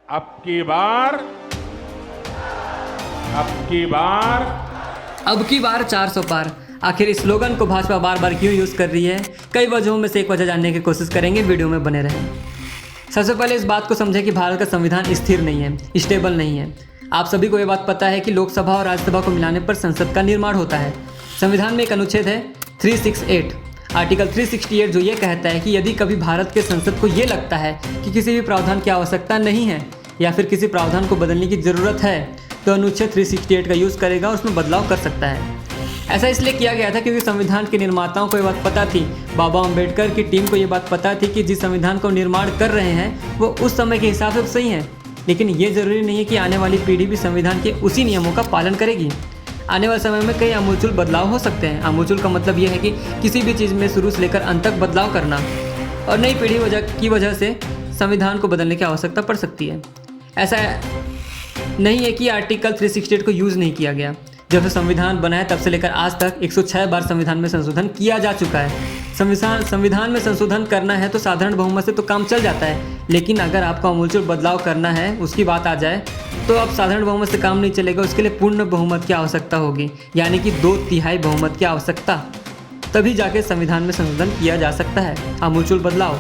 अब की बार अब की बार 400 पार। आखिर इस स्लोगन को भाजपा बार बार क्यों यूज़ कर रही है? कई वजहों में से एक वजह जानने की कोशिश करेंगे, वीडियो में बने रहें। सबसे पहले इस बात को समझें कि भारत का संविधान स्थिर नहीं है, स्टेबल नहीं है। आप सभी को ये बात पता है कि लोकसभा और राज्यसभा को मिलाने पर संसद का निर्माण होता है। संविधान में एक अनुच्छेद है 368, आर्टिकल 368, जो ये कहता है कि यदि कभी भारत के संसद को ये लगता है कि किसी भी प्रावधान की आवश्यकता नहीं है या फिर किसी प्रावधान को बदलने की ज़रूरत है, तो अनुच्छेद 368 का यूज़ करेगा और उसमें बदलाव कर सकता है। ऐसा इसलिए किया गया था क्योंकि संविधान के निर्माताओं को ये बात पता थी, बाबा अम्बेडकर की टीम को ये बात पता थी कि जिस संविधान को निर्माण कर रहे हैं वो उस समय के हिसाब से सही है, लेकिन ये ज़रूरी नहीं है कि आने वाली पीढ़ी भी संविधान के उसी नियमों का पालन करेगी। आने वाले समय में कई आमूलचूल बदलाव हो सकते हैं। आमूलचूल का मतलब ये है कि किसी भी चीज़ में शुरू से लेकर अंत तक बदलाव करना, और नई पीढ़ी की वजह से संविधान को बदलने की आवश्यकता पड़ सकती है। ऐसा नहीं है कि आर्टिकल 368 को यूज़ नहीं किया गया। जब से संविधान बना है तब से लेकर आज तक 106 बार संविधान में संशोधन किया जा चुका है। संविधान में संशोधन करना है तो साधारण बहुमत से तो काम चल जाता है, लेकिन अगर आपको आमूलचूल बदलाव करना है, उसकी बात आ जाए, तो अब साधारण बहुमत से काम नहीं चलेगा। उसके लिए पूर्ण बहुमत की आवश्यकता होगी, यानी कि 2/3 बहुमत की आवश्यकता। तभी जाके संविधान में संशोधन किया जा सकता है, आमूलचूल बदलाव।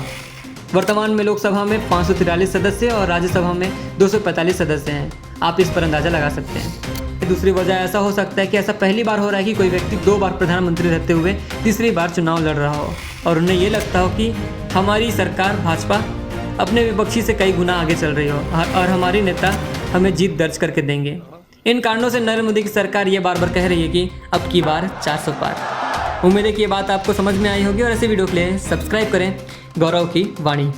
वर्तमान में लोकसभा में 543 सदस्य और राज्यसभा में 245 सदस्य हैं। आप इस पर अंदाज़ा लगा सकते हैं। दूसरी वजह ऐसा हो सकता है कि ऐसा पहली बार हो रहा है कि कोई व्यक्ति 2 बार प्रधानमंत्री रहते हुए तीसरी बार चुनाव लड़ रहा हो और उन्हें ये लगता हो कि हमारी सरकार भाजपा अपने विपक्षी से कई गुना आगे चल रही हो और हमारी नेता हमें जीत दर्ज करके देंगे। इन कारणों से नरेंद्र मोदी की सरकार ये बार बार कह रही है कि अब की बार 400 पार। उम्मीद है कि ये बात आपको समझ में आई होगी और ऐसे वीडियो के लिए सब्सक्राइब करें गौरव की वाणी।